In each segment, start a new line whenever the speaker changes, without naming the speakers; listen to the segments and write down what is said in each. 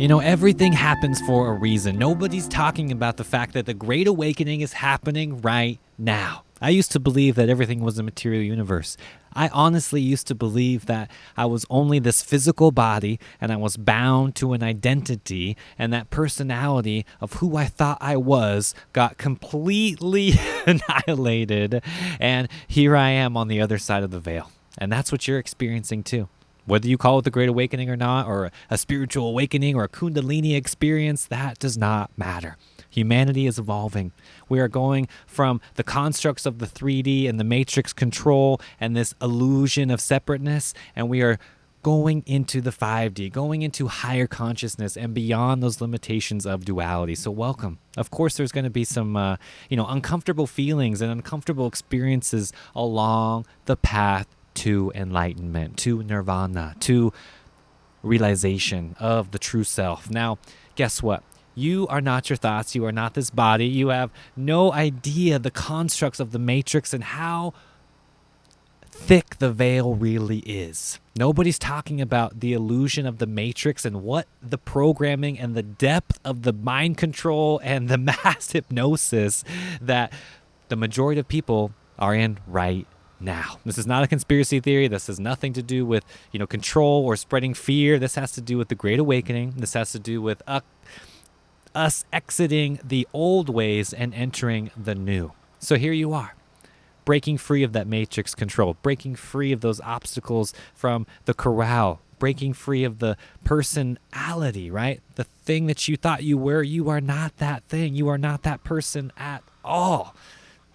You know, everything happens for a reason. Nobody's talking about the fact that the Great Awakening is happening right now. I used to believe that everything was a material universe. I honestly used to believe that I was only this physical body and I was bound to an identity, and that personality of who I thought I was got completely annihilated, and here I am on the other side of the veil. And that's what you're experiencing too. Whether you call it the Great Awakening or not, or a spiritual awakening or a Kundalini experience, that does not matter. Humanity is evolving. We are going from the constructs of the 3D and the matrix control and this illusion of separateness, and we are going into the 5D, going into higher consciousness and beyond those limitations of duality. So welcome. Of course, there's going to be some, uncomfortable feelings and uncomfortable experiences along the path to enlightenment, to nirvana, to realization of the true self. Now, guess what? You are not your thoughts. You are not this body. You have no idea the constructs of the matrix and how thick the veil really is. Nobody's talking about the illusion of the matrix and what the programming and the depth of the mind control and the mass hypnosis that the majority of people are in right now. This is not a conspiracy theory. This has nothing to do with, control or spreading fear. This has to do with the Great Awakening. This has to do with us exiting the old ways and entering the new. So here you are, breaking free of that matrix control, breaking free of those obstacles from the corral, breaking free of the personality, right? The thing that you thought you were, you are not that thing. You are not that person at all.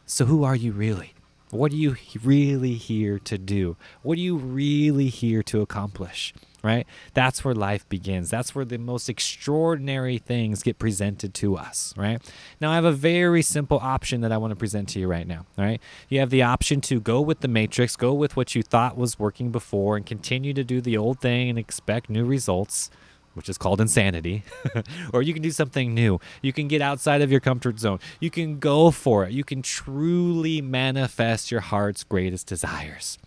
So who are you really? What are you really here to do? What are you really here to accomplish, right? That's where life begins. That's where the most extraordinary things get presented to us, right? Now, I have a very simple option that I want to present to you right now, all right? You have the option to go with the matrix, go with what you thought was working before and continue to do the old thing and expect new results, which is called insanity. Or you can do something new. You can get outside of your comfort zone. You can go for it. You can truly manifest your heart's greatest desires.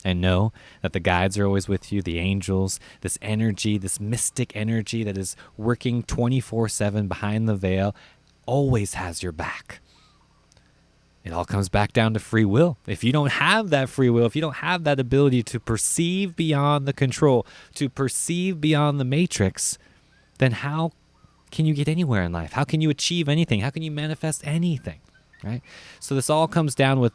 And know that the guides are always with you, the angels, this energy, this mystic energy that is working 24/7 behind the veil, always has your back. It all comes back down to free will. If you don't have that free will, if you don't have that ability to perceive beyond the control, to perceive beyond the matrix, then how can you get anywhere in life? How can you achieve anything? How can you manifest anything, right? So this all comes down with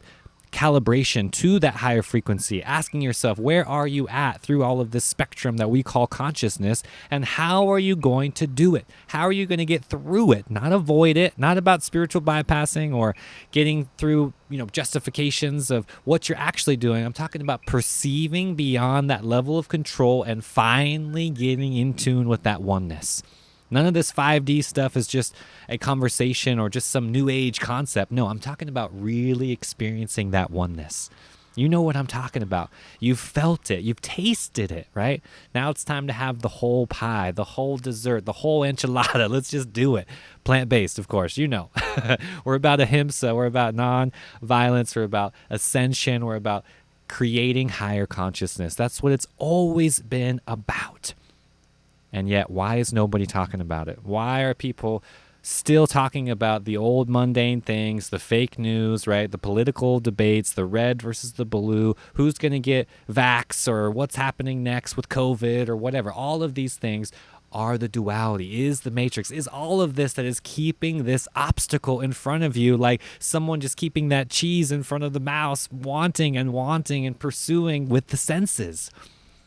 calibration to that higher frequency, asking yourself, where are you at through all of this spectrum that we call consciousness, and how are you going to do it? How are you going to get through it? Not avoid it, not about spiritual bypassing or getting through, justifications of what you're actually doing. I'm talking about perceiving beyond that level of control and finally getting in tune with that oneness. None of this 5D stuff is just a conversation or just some new age concept. No, I'm talking about really experiencing that oneness. You know what I'm talking about. You've felt it. You've tasted it, right? Now it's time to have the whole pie, the whole dessert, the whole enchilada. Let's just do it. Plant-based, of course, We're about ahimsa. We're about non-violence. We're about ascension. We're about creating higher consciousness. That's what it's always been about. And yet, why is nobody talking about it? Why are people still talking about the old mundane things, the fake news, right? The political debates, the red versus the blue, who's going to get vax or what's happening next with COVID or whatever. All of these things are the duality, is the matrix, is all of this that is keeping this obstacle in front of you, like someone just keeping that cheese in front of the mouse, wanting and pursuing with the senses.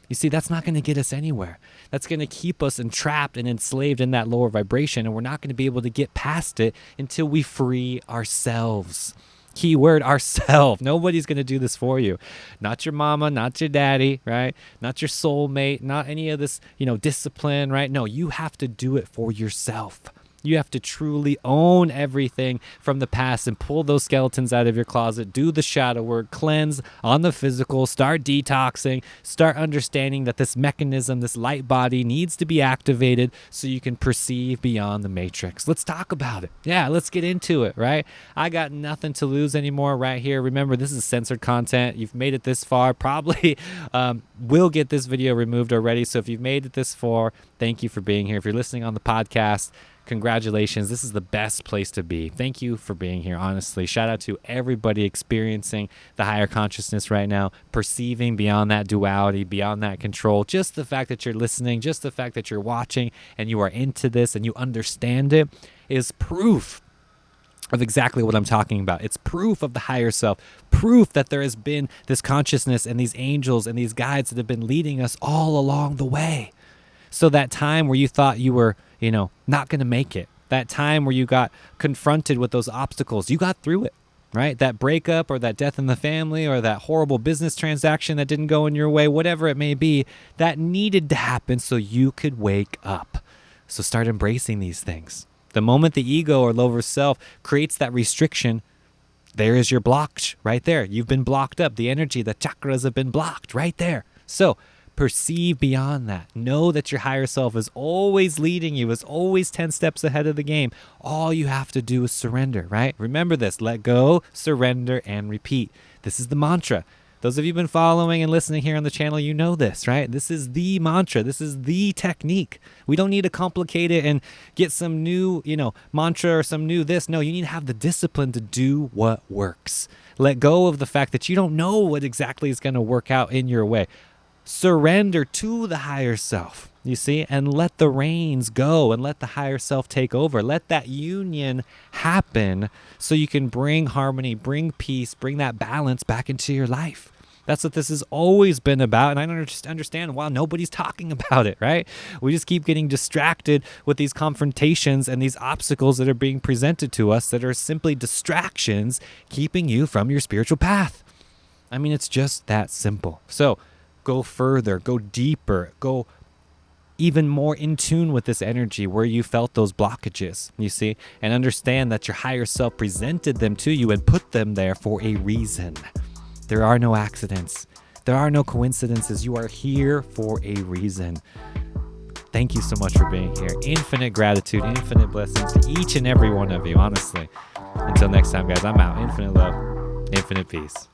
You see, that's not going to get us anywhere. That's going to keep us entrapped and enslaved in that lower vibration, and we're not going to be able to get past it until we free ourselves. Keyword, ourselves. Nobody's going to do this for you. Not your mama, not your daddy, right? Not your soulmate, not any of this, discipline, right? No, you have to do it for yourself. You have to truly own everything from the past and pull those skeletons out of your closet, do the shadow work, cleanse on the physical, start detoxing, start understanding that this mechanism, this light body needs to be activated so you can perceive beyond the matrix. Let's talk about it. Yeah, let's get into it, right? I got nothing to lose anymore right here. Remember, this is censored content. You've made it this far, probably will get this video removed already. So if you've made it this far, thank you for being here. If you're listening on the podcast, congratulations. This is the best place to be. Thank you for being here, honestly. Shout out to everybody experiencing the higher consciousness right now, perceiving beyond that duality, beyond that control. Just the fact that you're listening, just the fact that you're watching and you are into this and you understand it is proof of exactly what I'm talking about. It's proof of the higher self, proof that there has been this consciousness and these angels and these guides that have been leading us all along the way. So that time where you thought you were, not going to make it, that time where you got confronted with those obstacles, you got through it, right? That breakup or that death in the family or that horrible business transaction that didn't go in your way, whatever it may be, that needed to happen so you could wake up. So start embracing these things. The moment the ego or lower self creates that restriction, there is your block right there. You've been blocked up. The energy, the chakras have been blocked right there. So perceive beyond that. Know that your higher self is always leading you, is always 10 steps ahead of the game. All you have to do is surrender, right? Remember this: let go, surrender, and repeat. This is the mantra. Those of you who've been following and listening here on the channel, you know this, right? This is the mantra. This is the technique. We don't need to complicate it and get some new, mantra or some new this. No, you need to have the discipline to do what works. Let go of the fact that you don't know what exactly is going to work out in your way. Surrender to the higher self, you see, and let the reins go and let the higher self take over. Let that union happen so you can bring harmony, bring peace, bring that balance back into your life. That's what this has always been about, and I don't just understand why nobody's talking about it, right? We just keep getting distracted with these confrontations and these obstacles that are being presented to us that are simply distractions keeping you from your spiritual path. I mean, it's just that simple. So go further, go deeper, go even more in tune with this energy where you felt those blockages, you see, and understand that your higher self presented them to you and put them there for a reason. There are no accidents. There are no coincidences. You are here for a reason. Thank you so much for being here. Infinite gratitude, infinite blessings to each and every one of you, honestly. Until next time, guys, I'm out. Infinite love, infinite peace.